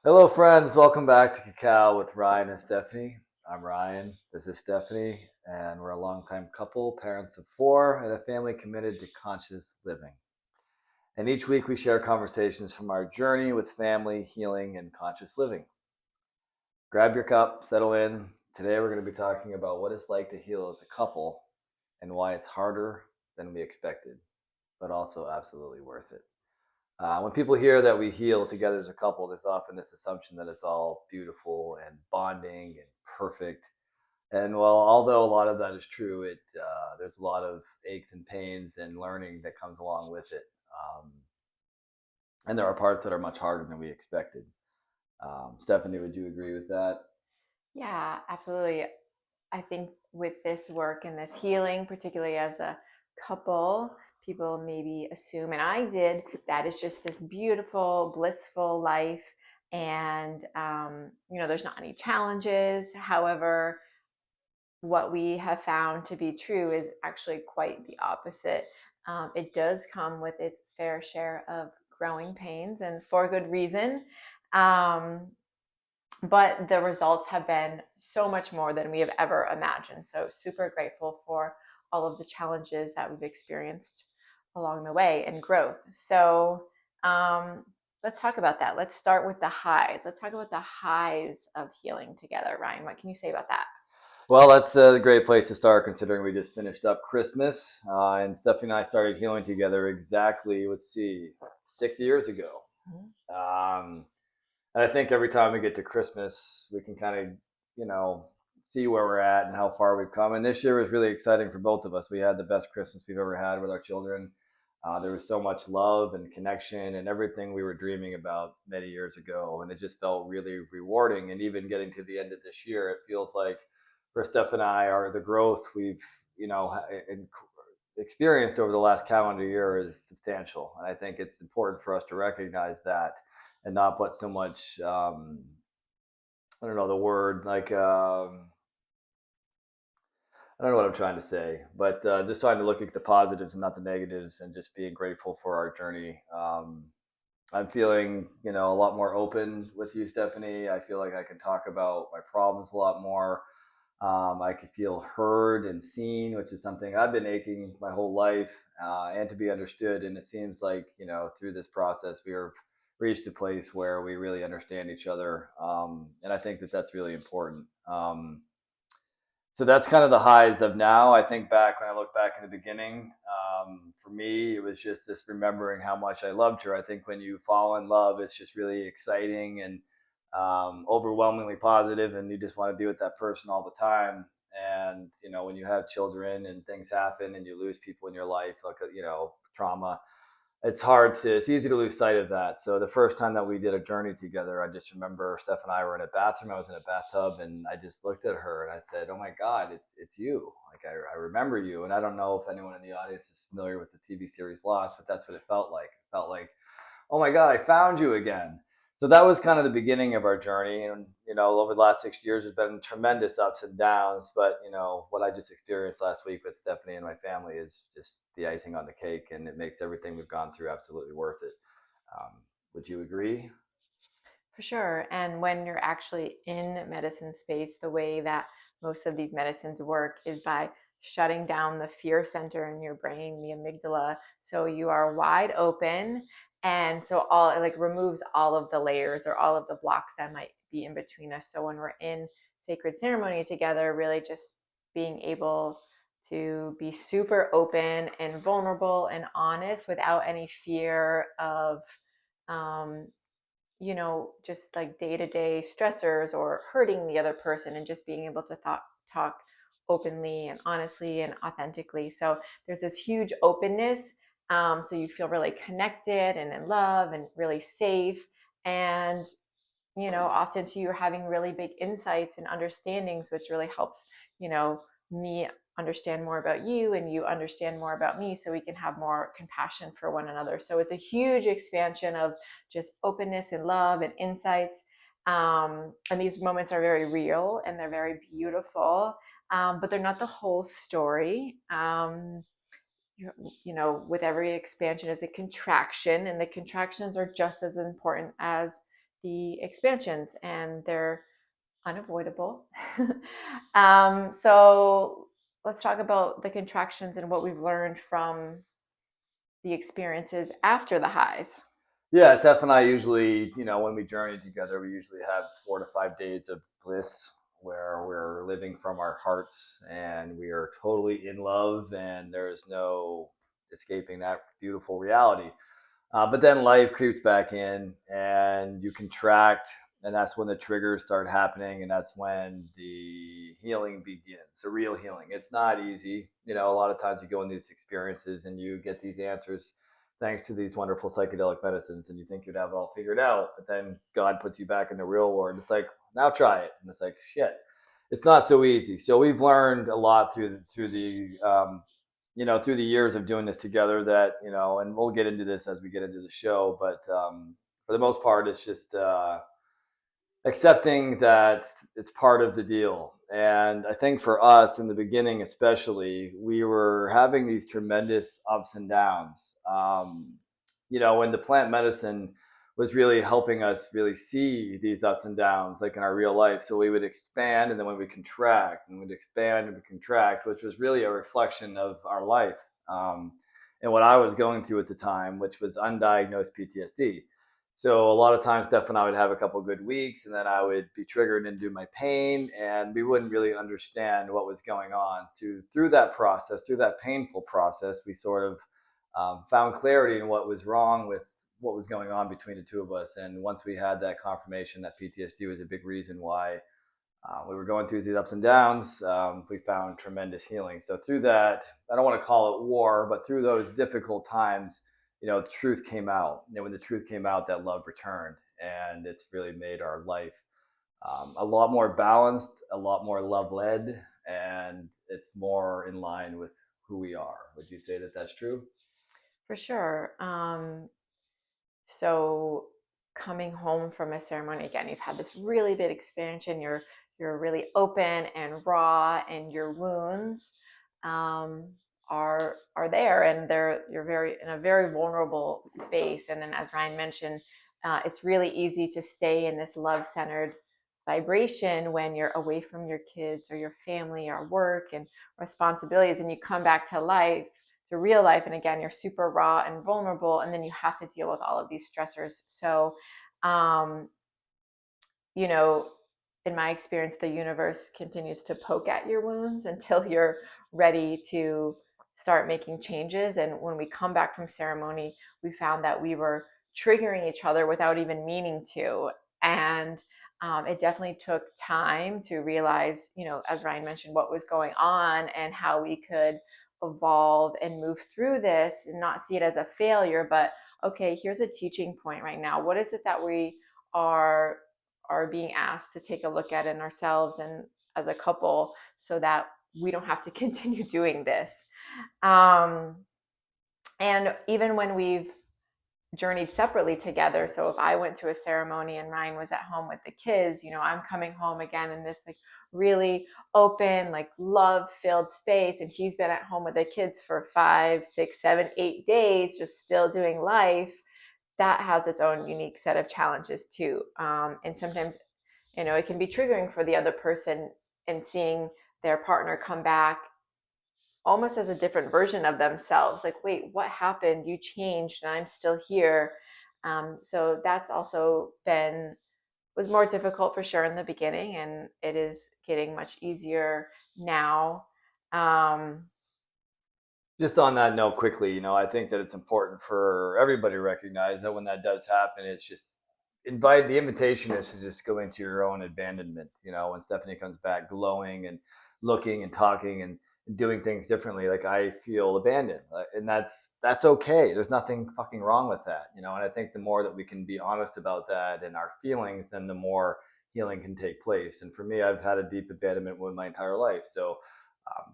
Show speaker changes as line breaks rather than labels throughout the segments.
Hello, friends. Welcome back to Cacao with Ryan and Stephanie. I'm Ryan. This is Stephanie, and we're a longtime couple, parents of four, and a family committed to conscious living. And each week we share conversations from our journey with family, healing, and conscious living. Grab your cup, settle in. Today we're going to be talking about what it's like to heal as a couple and why it's harder than we expected, but also absolutely worth it. When people hear that we heal together as a couple, there's often this assumption that it's all beautiful and bonding and perfect. And well, although a lot of that is true, there's a lot of aches and pains and learning that comes along with it. Um, and there are parts that are much harder than we expected. Stephanie, would you agree with that?
Yeah, absolutely. I think with this work and this healing, particularly as a couple, people maybe assume, and I did, that it's just this beautiful, blissful life. And, there's not any challenges. However, what we have found to be true is actually quite the opposite. It does come with its fair share of growing pains, and for good reason. Um, but the results have been so much more than we have ever imagined. So, super grateful for all of the challenges that we've experienced along the way and growth. So, um, let's talk about that. Let's start with the highs. Let's talk about the highs of healing together. Ryan, what can you say about that?
Well, that's a great place to start considering we just finished up Christmas. And Stephanie and I started healing together exactly, let's see, 6 years ago. Um, And I think every time we get to Christmas, we can kind of, you know, see where we're at and how far we've come. And this year was really exciting for both of us. We had the best Christmas we've ever had with our children. There was so much love and connection and everything we were dreaming about many years ago. And it just felt really rewarding. And even getting to the end of this year, it feels like for Steph and I, the growth we've, you know, experienced over the last calendar year is substantial. And I think it's important for us to recognize that and not put so much I don't know the word like I don't know what I'm trying to say, but just trying to look at the positives and not the negatives, and just being grateful for our journey. I'm feeling, a lot more open with you, Stephanie. I feel like I can talk about my problems a lot more. I could feel heard and seen, which is something I've been aching my whole life, and to be understood. And it seems like, through this process, we have reached a place where we really understand each other. And I think that that's really important. So that's kind of the highs of now. I think back when I look back in the beginning, for me, it was just this remembering how much I loved her. I think when you fall in love, it's just really exciting and overwhelmingly positive, and you just want to be with that person all the time. And when you have children and things happen and you lose people in your life, like trauma, it's easy to lose sight of that. So the first time that we did a journey together, I just remember Steph and I were in a bathroom. I was in a bathtub, and I just looked at her and I said, "Oh my God, it's you! Like I remember you." And I don't know if anyone in the audience is familiar with the TV series Lost, but that's what it felt like. It felt like, oh my God, I found you again. So that was kind of the beginning of our journey. And, over the last 6 years, there's been tremendous ups and downs. But, what I just experienced last week with Stephanie and my family is just the icing on the cake. And it makes everything we've gone through absolutely worth it. Would you agree?
For sure. And when you're actually in medicine space, the way that most of these medicines work is by shutting down the fear center in your brain, the amygdala. So you are wide open. And so all it like removes all of the layers or all of the blocks that might be in between us. So when we're in sacred ceremony together, really just being able to be super open and vulnerable and honest without any fear of um, just like day to day stressors or hurting the other person, and just being able to talk openly and honestly and authentically. So there's this huge openness. So you feel really connected and in love and really safe. And often too, you're having really big insights and understandings, which really helps, me understand more about you and you understand more about me, so we can have more compassion for one another. So it's a huge expansion of just openness and love and insights. And these moments are very real and they're very beautiful, but they're not the whole story. With every expansion is a contraction, and the contractions are just as important as the expansions, and they're unavoidable. So let's talk about the contractions and what we've learned from the experiences after the highs.
Yeah, Steph and I usually, when we journey together, we usually have 4 to 5 days of bliss where we're living from our hearts and we are totally in love, and there's no escaping that beautiful reality. But then life creeps back in and you contract, and that's when the triggers start happening, and that's when the healing begins. The real healing. It's not easy. A lot of times you go in these experiences and you get these answers thanks to these wonderful psychedelic medicines, and you think you'd have it all figured out, but then God puts you back in the real world. It's like, now try it. And it's like, shit, it's not so easy. So we've learned a lot through the years of doing this together, that and we'll get into this as we get into the show, but for the most part it's just accepting that it's part of the deal. And I think for us in the beginning, especially, we were having these tremendous ups and downs. When the plant medicine was really helping us really see these ups and downs, like in our real life. So we would expand, and then when we contract, and we'd expand and we contract, which was really a reflection of our life. Um, and what I was going through at the time, which was undiagnosed PTSD. So a lot of times, Steph and I would have a couple good weeks, and then I would be triggered into my pain, and we wouldn't really understand what was going on. So through that process, through that painful process, we sort of found clarity in what was wrong with what was going on between the two of us. And once we had that confirmation that PTSD was a big reason why we were going through these ups and downs, we found tremendous healing. So through that, I don't want to call it war, but through those difficult times, the truth came out. And when the truth came out, that love returned, and it's really made our life a lot more balanced, a lot more love led, and it's more in line with who we are. Would you say that that's true?
For sure. So coming home from a ceremony again, you've had this really big expansion. You're really open and raw, and your wounds um, are there, and you're very in a very vulnerable space. And then, as Ryan mentioned, it's really easy to stay in this love centered vibration when you're away from your kids or your family or work and responsibilities, and you come back to life, to real life, and again you're super raw and vulnerable, and then you have to deal with all of these stressors. So um, you know in my experience, the universe continues to poke at your wounds until you're ready to start making changes. And when we come back from ceremony, we found that we were triggering each other without even meaning to. And it definitely took time to realize, as Ryan mentioned, what was going on and how we could evolve and move through this and not see it as a failure, but okay, here's a teaching point right now. What is it that we are being asked to take a look at in ourselves and as a couple, so that we don't have to continue doing this. Um, and even when we've journeyed separately together, so if I went to a ceremony and Ryan was at home with the kids, I'm coming home again in this like really open, like love filled space, and he's been at home with the kids for 5, 6, 7, 8 days, just still doing life. That has its own unique set of challenges too. And sometimes it can be triggering for the other person, and seeing their partner come back almost as a different version of themselves, like, wait, what happened? You changed and I'm still here. So that's also been was more difficult for sure in the beginning, and it is getting much easier now. um,
Just on that note, quickly, I think that it's important for everybody to recognize that when that does happen, it's just the invitation is to just go into your own abandonment. When Stephanie comes back glowing and looking and talking and doing things differently, like, I feel abandoned, and that's okay. There's nothing fucking wrong with that. And I think the more that we can be honest about that and our feelings, then the more healing can take place. And for me, I've had a deep abandonment with my entire life. So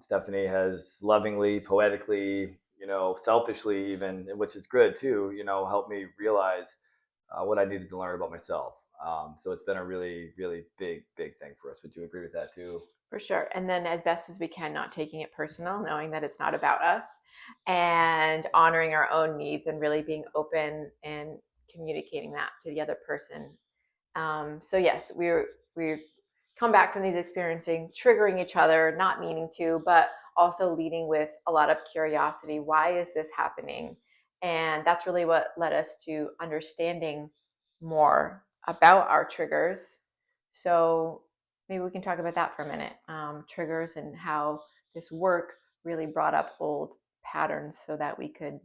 Stephanie has lovingly, poetically, selfishly, even, which is good too, helped me realize what I needed to learn about myself. So it's been a really, really big, big thing for us. Would you agree with that too?
for sure. And then, as best as we can, not taking it personal, knowing that it's not about us, and honoring our own needs, and really being open and communicating that to the other person. So yes, we come back from these experiencing triggering each other, not meaning to, but also leading with a lot of curiosity. Why is this happening? And that's really what led us to understanding more about our triggers. So maybe we can talk about that for a minute. Triggers and how this work really brought up old patterns so that we could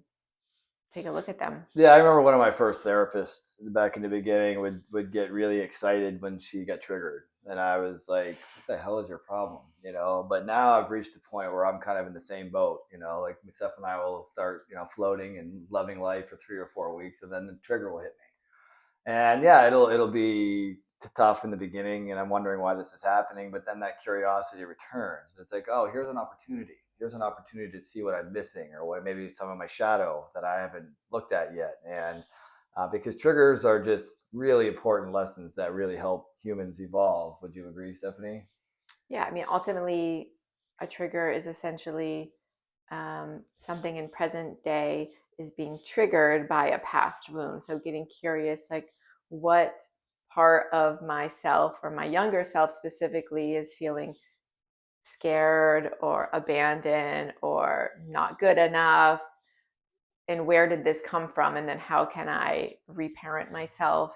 take a look at them.
Yeah, I remember one of my first therapists back in the beginning would get really excited when she got triggered, and I was like, "What the hell is your problem?" You know. But now I've reached the point where I'm kind of in the same boat. You know, like Steph and I will start, floating and loving life for 3 or 4 weeks, and then the trigger will hit me. And yeah, it'll be tough in the beginning, and I'm wondering why this is happening. But then that curiosity returns. It's like, oh, here's an opportunity. Here's an opportunity to see what I'm missing, or what maybe some of my shadow that I haven't looked at yet. And because triggers are just really important lessons that really help humans evolve. Would you agree, Stephanie?
Yeah, I mean, ultimately, a trigger is essentially something in present day is being triggered by a past wound. So getting curious, like what part of myself or my younger self specifically is feeling scared or abandoned or not good enough, and where did this come from, and then how can I reparent myself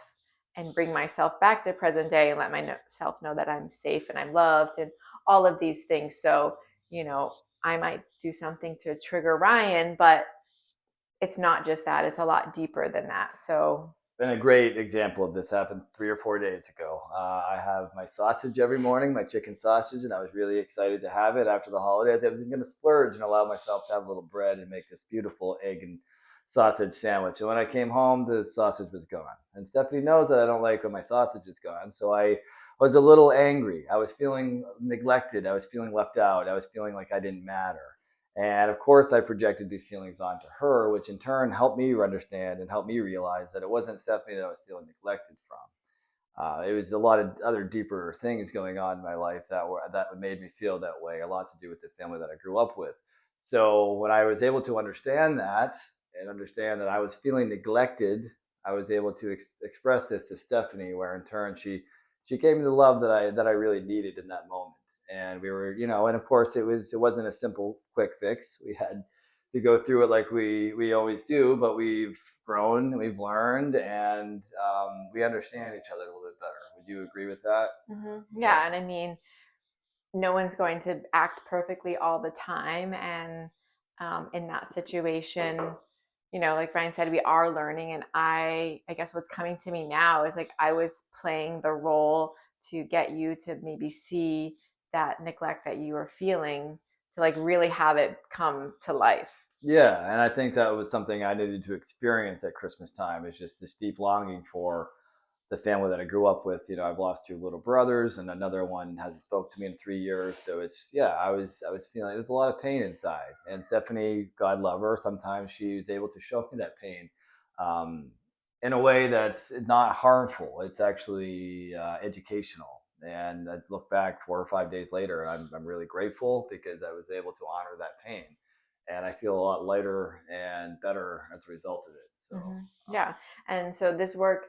and bring myself back to present day and let myself know that I'm safe and I'm loved and all of these things. So I might do something to trigger Ryan, but it's not just that, it's a lot deeper than that. So
And a great example of this happened 3 or 4 days ago. I have my sausage every morning, my chicken sausage, and I was really excited to have it after the holidays. I was even going to splurge and allow myself to have a little bread and make this beautiful egg and sausage sandwich. And when I came home, the sausage was gone. And Stephanie knows that I don't like when my sausage is gone. So I was a little angry. I was feeling neglected. I was feeling left out. I was feeling like I didn't matter. And of course, I projected these feelings onto her, which in turn helped me understand and helped me realize that it wasn't Stephanie that I was feeling neglected from. It was a lot of other deeper things going on in my life that made me feel that way. A lot to do with the family that I grew up with. So when I was able to understand that and understand that I was feeling neglected, I was able to express this to Stephanie, where in turn she gave me the love that I really needed in that moment. And we were, and of course it wasn't a simple quick fix. We had to go through it like we always do, but we've grown, we've learned, and we understand each other a little bit better. Would you agree with that?
yeah, and I mean, no one's going to act perfectly all the time. And in that situation, like Ryan said, we are learning. And I guess what's coming to me now is like I was playing the role to get you to maybe see that neglect that you were feeling, to like really have it come to life.
Yeah, and I think that was something I needed to experience at Christmas time. Is just this deep longing for the family that I grew up with. I've lost two little brothers, and another one hasn't spoke to me in 3 years. So it's yeah, I was feeling there's a lot of pain inside. And Stephanie, God love her, sometimes she was able to show me that pain, um, in a way that's not harmful. It's actually educational. And I look back 4 or 5 days later, and I'm really grateful because I was able to honor that pain, and I feel a lot lighter and better as a result of it. So.
Yeah. And so this work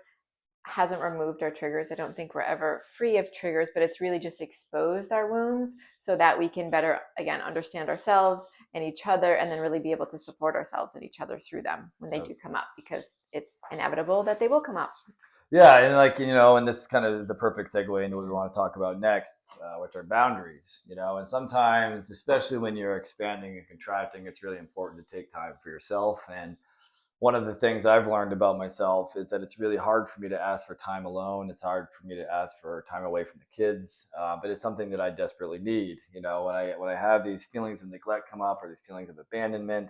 hasn't removed our triggers. I don't think we're ever free of triggers, but it's really just exposed our wounds so that we can better, again, understand ourselves and each other, and then really be able to support ourselves and each other through them when they do come up, because it's inevitable that they will come up.
Yeah, and and this kind of is the perfect segue into what we want to talk about next, which are boundaries. And sometimes, especially when you're expanding and contracting, it's really important to take time for yourself. And one of the things I've learned about myself is that it's really hard for me to ask for time alone. It's hard for me to ask for time away from the kids, but it's something that I desperately need. When I have these feelings of neglect come up, or these feelings of abandonment,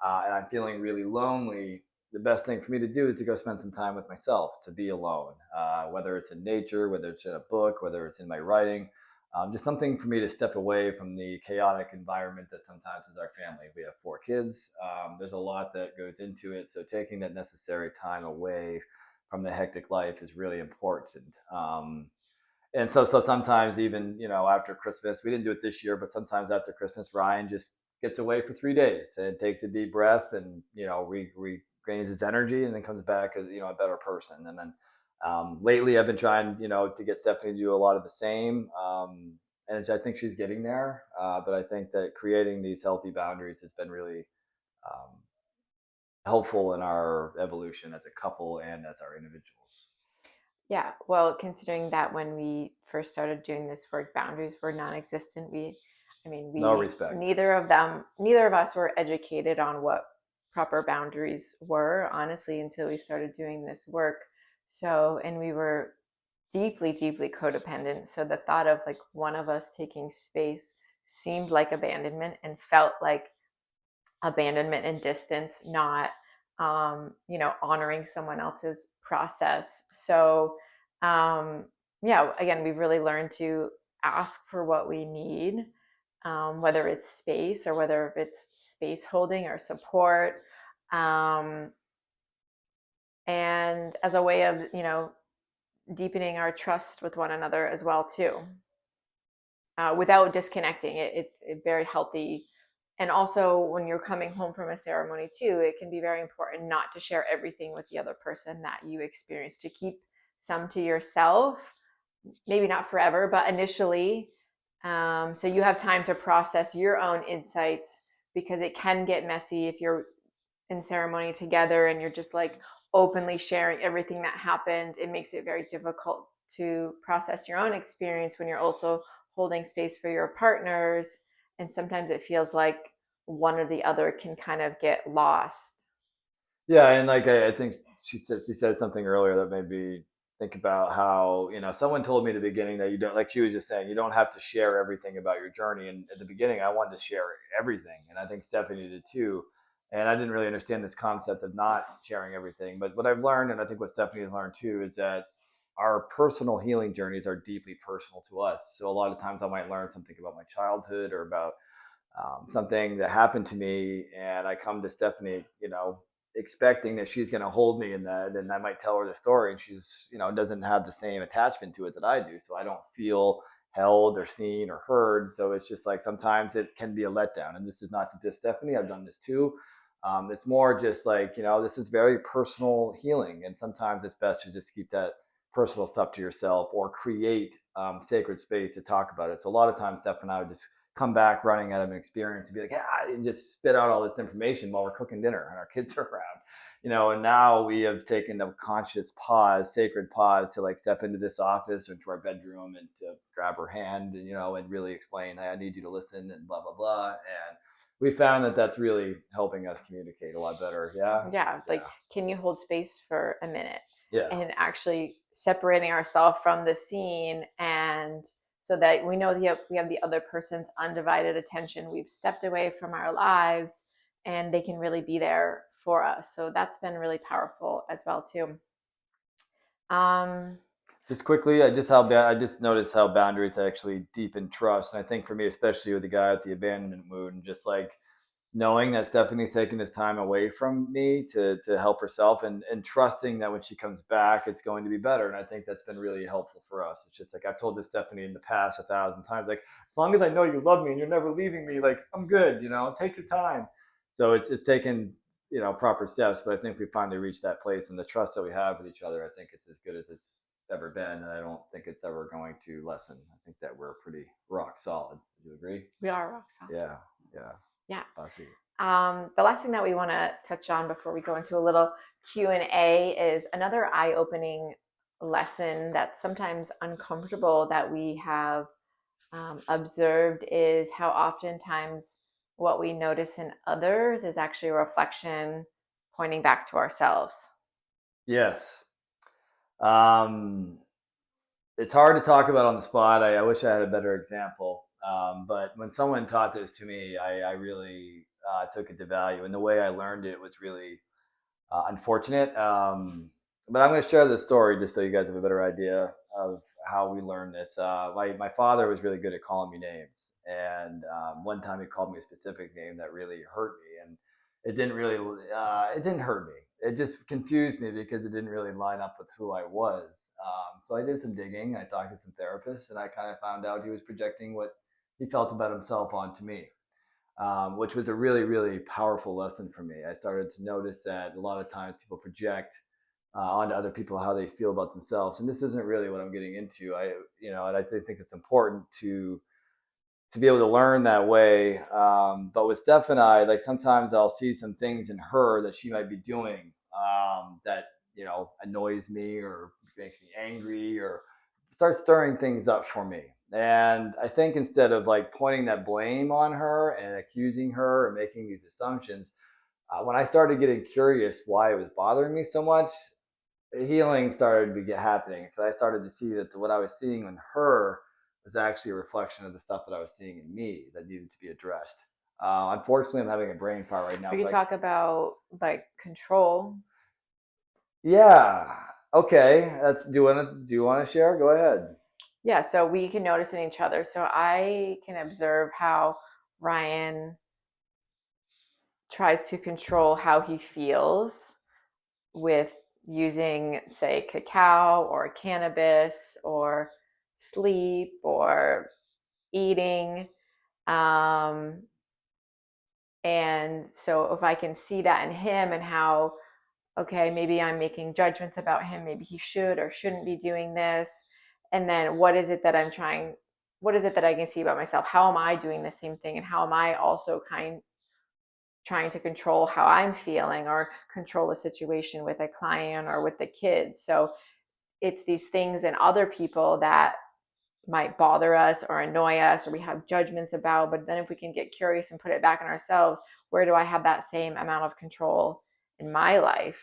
and I'm feeling really lonely, the best thing for me to do is to go spend some time with myself, to be alone, whether it's in nature, whether it's in a book, whether it's in my writing. Just something for me to step away from the chaotic environment that sometimes is our family. We have 4 kids. There's a lot that goes into it. So taking that necessary time away from the hectic life is really important. And so sometimes even after Christmas, we didn't do it this year, but sometimes after Christmas, Ryan just gets away for 3 days and takes a deep breath and regains his energy, and then comes back as a better person. And then Lately, I've been trying, to get Stephanie to do a lot of the same. And I think she's getting there. But I think that creating these healthy boundaries has been really um, helpful in our evolution as a couple and as our individuals.
Yeah, well, considering that when we first started doing this work, boundaries were non-existent. I mean,
No
we
respect.
neither of us were educated on what proper boundaries were, honestly, until we started doing this work. So, and we were deeply, deeply codependent. So the thought of like one of us taking space seemed like abandonment and felt like abandonment and distance, not honoring someone else's process. So yeah, again, we've really learned to ask for what we need, whether it's space or whether it's space holding or support, um, and as a way of deepening our trust with one another as well too, without disconnecting. It's very healthy. And also, when you're coming home from a ceremony too, it can be very important not to share everything with the other person that you experience, to keep some to yourself, maybe not forever, but initially, so you have time to process your own insights, because it can get messy if you're in ceremony together and you're just like openly sharing everything that happened. It makes it very difficult to process your own experience when you're also holding space for your partners. And sometimes it feels like one or the other can kind of get lost.
Yeah, and like I think she said something earlier that made me think about how someone told me at the beginning that you don't, like she was just saying, you don't have to share everything about your journey. And at the beginning, I wanted to share everything, and I think Stephanie did too. And I didn't really understand this concept of not sharing everything. But what I've learned, and I think what Stephanie has learned too, is that our personal healing journeys are deeply personal to us. So a lot of times I might learn something about my childhood or about something that happened to me, and I come to Stephanie, expecting that she's going to hold me in that, and I might tell her the story, and she's, doesn't have the same attachment to it that I do, so I don't feel held or seen or heard. So it's just like sometimes it can be a letdown, and this is not to diss Stephanie. I've done this too. It's more just like this is very personal healing, and sometimes it's best to just keep that personal stuff to yourself or create sacred space to talk about it. So a lot of times, Steph and I would just come back running out of an experience and be like, yeah, and just spit out all this information while we're cooking dinner and our kids are around. And now we have taken a conscious pause, sacred pause, to like step into this office or into our bedroom and to grab her hand and and really explain, hey, I need you to listen and blah blah blah. And we found that that's really helping us communicate a lot better. Yeah,
Yeah, like,
yeah,
can you hold space for a minute?
yeah.
And actually separating ourselves from the scene, and so that we know that we have the other person's undivided attention. We've stepped away from our lives and they can really be there for us. So that's been really powerful as well too. Um,
Just quickly, I just noticed how boundaries actually deepen trust, and I think for me, especially with the guy with the abandonment mood, and just like knowing that Stephanie's taking this time away from me to help herself, and trusting that when she comes back, it's going to be better. And I think that's been really helpful for us. It's just like I've told this Stephanie in the past 1,000 times, like as long as I know you love me and you're never leaving me, like I'm good. Take your time. So it's taken proper steps, but I think we finally reached that place, and the trust that we have with each other, I think it's as good as it's ever been, and I don't think it's ever going to lessen. I think that we're pretty rock solid. Do you agree?
we are rock solid.
Yeah, yeah.
Yeah.
I see.
The last thing that we want to touch on before we go into a little Q&A is another eye-opening lesson that's sometimes uncomfortable that we have observed, is how oftentimes what we notice in others is actually a reflection pointing back to ourselves.
Yes. Um, it's hard to talk about on the spot. I wish I had a better example. But when someone taught this to me, I really took it to value. And the way I learned it was really unfortunate. But I'm going to share this story just so you guys have a better idea of how we learned this. My father was really good at calling me names. And one time he called me a specific name that really hurt me. And it didn't hurt me. It just confused me because it didn't really line up with who I was. So I did some digging. I talked to some therapists, and I kind of found out he was projecting what he felt about himself onto me, which was a really, really powerful lesson for me. I started to notice that a lot of times people project onto other people how they feel about themselves. And this isn't really what I'm getting into. And I think it's important to be able to learn that way. But with Steph and I, like sometimes I'll see some things in her that she might be doing that annoys me or makes me angry or starts stirring things up for me. And I think instead of like pointing that blame on her and accusing her and making these assumptions, when I started getting curious why it was bothering me so much, healing started to get happening because I started to see that what I was seeing in her was actually a reflection of the stuff that I was seeing in me that needed to be addressed. Unfortunately, I'm having a brain fart right now.
We could
But
talk about like control.
yeah, okay. Do you want to share? Go ahead.
Yeah, so we can notice in each other. So I can observe how Ryan tries to control how he feels with using, say, cacao or cannabis or sleep or eating. Um, and so if I can see that in him and how, okay, maybe I'm making judgments about him, maybe he should or shouldn't be doing this. And then what is it that I can see about myself? How am I doing the same thing? And how am I also trying to control how I'm feeling or control a situation with a client or with the kids? So it's these things in other people that might bother us or annoy us or we have judgments about. But then if we can get curious and put it back in ourselves, where do I have that same amount of control in my life?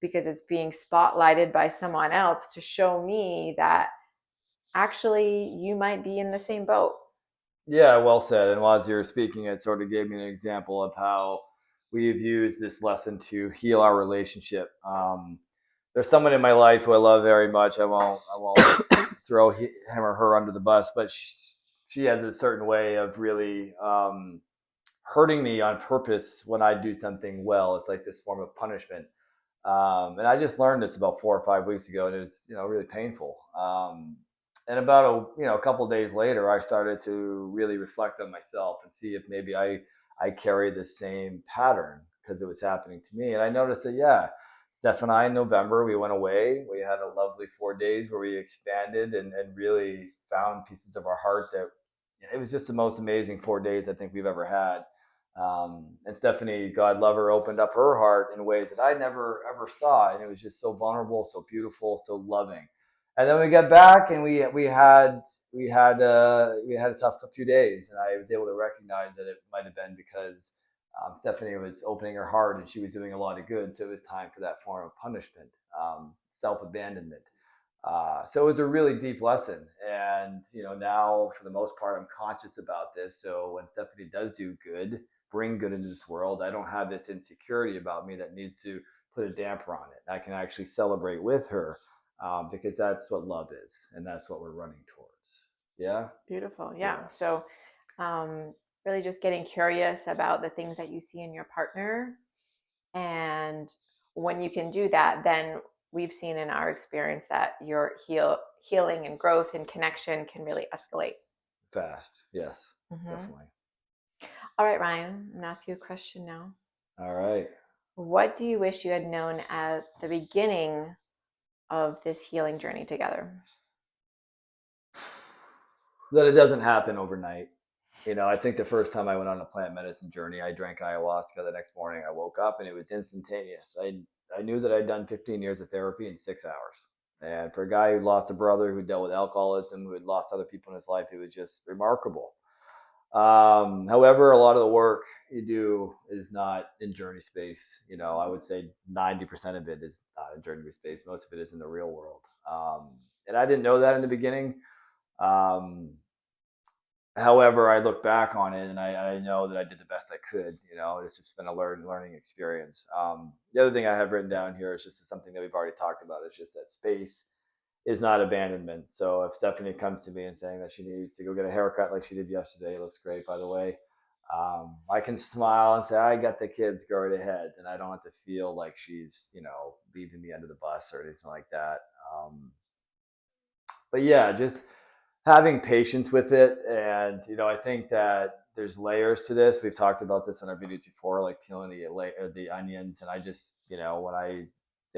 Because it's being spotlighted by someone else to show me that actually you might be in the same boat.
Yeah, well said. And while you were speaking, it sort of gave me an example of how we've used this lesson to heal our relationship. There's someone in my life who I love very much. I won't throw him or her under the bus, but she has a certain way of really hurting me on purpose when I do something well. It's like this form of punishment. And I just learned this about 4 or 5 weeks ago, and it was really painful. And about a couple of days later, I started to really reflect on myself and see if maybe I carry the same pattern because it was happening to me. And I noticed that yeah, Steph and I in November we went away. We had a lovely 4 days where we expanded and really found pieces of our heart that it was just the most amazing 4 days I think we've ever had. And Stephanie, God love her, opened up her heart in ways that I never ever saw, and it was just so vulnerable, so beautiful, so loving. And then we got back, and we had a tough few days, and I was able to recognize that it might have been because Stephanie was opening her heart, and she was doing a lot of good, so it was time for that form of punishment, self abandonment. So it was a really deep lesson, and now for the most part, I'm conscious about this. So when Stephanie does do good, bring good into this world, I don't have this insecurity about me that needs to put a damper on it. I can actually celebrate with her because that's what love is, and that's what we're running towards. Yeah,
Beautiful. Yeah.
yeah,
So um, really just getting curious about the things that you see in your partner. And when you can do that, then we've seen in our experience that your healing and growth and connection can really escalate.
fast. Yes,
Mm-hmm.
definitely.
All right, Ryan, I'm going to ask you a question now.
All right.
What do you wish you had known at the beginning of this healing journey together?
That it doesn't happen overnight. I think the first time I went on a plant medicine journey, I drank ayahuasca. The next morning, I woke up and it was instantaneous. I knew that I'd done 15 years of therapy in 6 hours. And for a guy who lost a brother, who dealt with alcoholism, who had lost other people in his life, it was just remarkable. However, a lot of the work you do is not in journey space. I would say 90% of it is not in journey space. Most of it is in the real world. And I didn't know that in the beginning. Um, However, I look back on it and I know that I did the best I could. It's just been a learning experience. The other thing I have written down here is just something that we've already talked about. It's just that space is not abandonment. So if Stephanie comes to me and saying that she needs to go get a haircut like she did yesterday, it looks great, by the way. I can smile and say, I got the kids, go right ahead. And I don't have to feel like she's, leaving me under the bus or anything like that. But yeah, just having patience with it. And I think that there's layers to this. We've talked about this in our videos before, like peeling the onions. And I just when I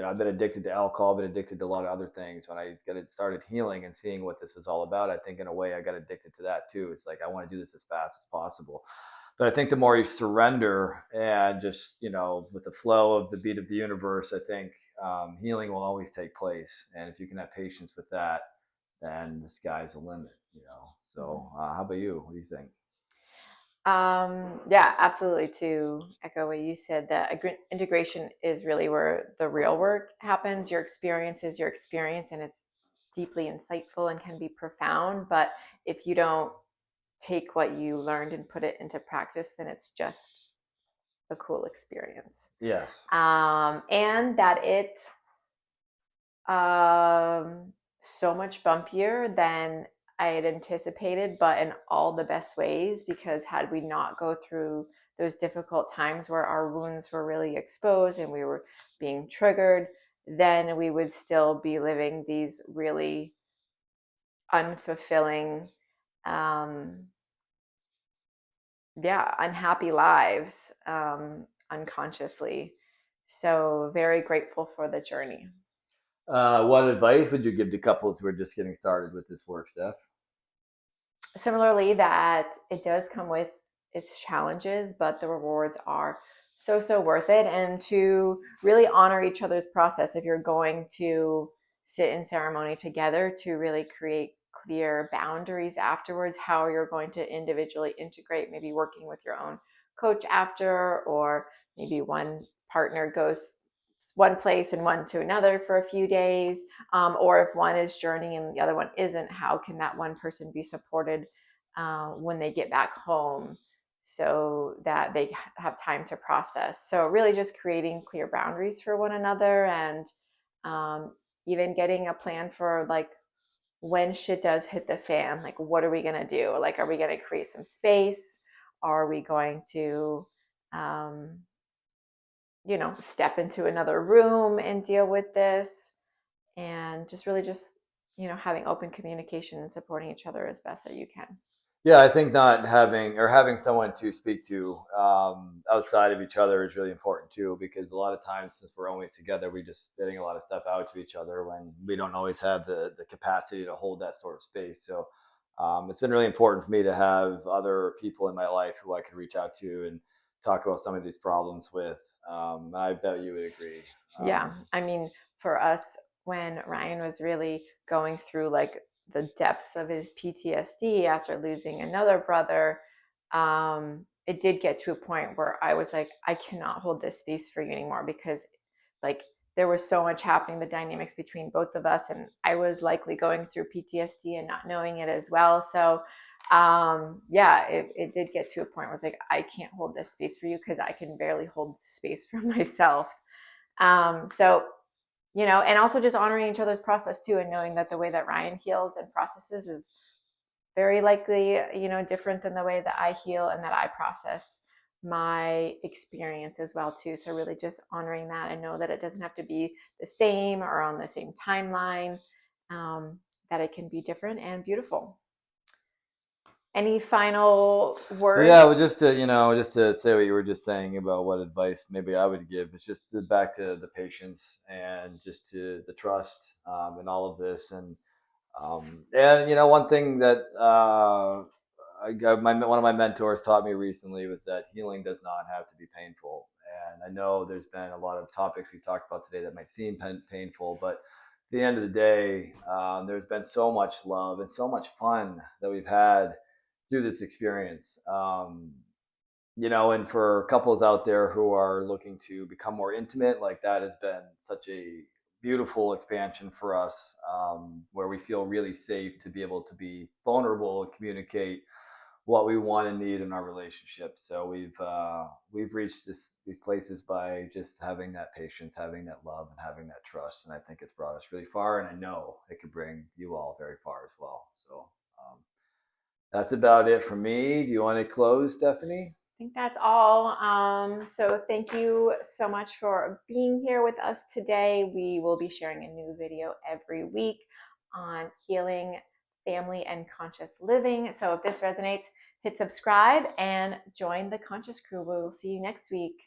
I've been addicted to alcohol, I've been addicted to a lot of other things. When I started healing and seeing what this was all about, I think in a way I got addicted to that too. It's like I want to do this as fast as possible. But I think the more you surrender and just, with the flow of the beat of the universe, I think healing will always take place. And if you can have patience with that, then the sky's the limit. So, how about you? What do you think?
Yeah, absolutely. To echo what you said, that integration is really where the real work happens. Your experience is your experience, and it's deeply insightful and can be profound. But if you don't take what you learned and put it into practice, then it's just a cool experience.
Yes.
And that it so much bumpier than I had anticipated, but in all the best ways, because had we not go through those difficult times where our wounds were really exposed and we were being triggered, then we would still be living these really unfulfilling, um, unhappy lives, unconsciously. So very grateful for the journey.
What advice would you give to couples who are just getting started with this work, Steph?
Similarly, that it does come with its challenges, but the rewards are so worth it. And to really honor each other's process, if you're going to sit in ceremony together, to really create clear boundaries afterwards, how you're going to individually integrate, maybe working with your own coach after, or maybe one partner goes one place and one to another for a few days, or if one is journeying and the other one isn't, how can that one person be supported when they get back home, so that they have time to process? So really just creating clear boundaries for one another, and um, even getting a plan for like when shit does hit the fan, like what are we going to do? Like, are we going to create some space? Are we going to um, step into another room and deal with this? And just really just, having open communication and supporting each other as best that you can.
Yeah, I think not having or having someone to speak to outside of each other is really important too, because a lot of times since we're always together, we just spitting a lot of stuff out to each other when we don't always have the capacity to hold that sort of space. So it's been really important for me to have other people in my life who I can reach out to and talk about some of these problems with. I bet you would agree.
Yeah. I mean, for us, when Ryan was really going through like the depths of his PTSD after losing another brother, it did get to a point where I was like, I cannot hold this space for you anymore, because like there was so much happening, the dynamics between both of us, and I was likely going through PTSD and not knowing it as well. So yeah, it did get to a point where I was like, I can't hold this space for you because I can barely hold space for myself. So, and also just honoring each other's process too, and knowing that the way that Ryan heals and processes is very likely, different than the way that I heal and that I process my experience as well too. So really just honoring that, and know that it doesn't have to be the same or on the same timeline, that it can be different and beautiful. Any final
Well, yeah, well,
words?
just to say what you were just saying about what advice maybe I would give. It's just back to the patience and just to the trust in all of this. And one thing that one of my mentors taught me recently was that healing does not have to be painful. And I know there's been a lot of topics we talked about today that might seem painful, but at the end of the day, there's been so much love and so much fun that we've had through this experience. And for couples out there who are looking to become more intimate, like that has been such a beautiful expansion for us, where we feel really safe to be able to be vulnerable and communicate what we want and need in our relationship. So we've reached these places by just having that patience, having that love, and having that trust. And I think it's brought us really far, and I know it could bring you all very far as well. So that's about it for me. Do you want to close, Stephanie?
I think that's all. So thank you so much for being here with us today. We will be sharing a new video every week on healing, family, and conscious living. So if this resonates, hit subscribe and join the Conscious Crew. We will see you next week.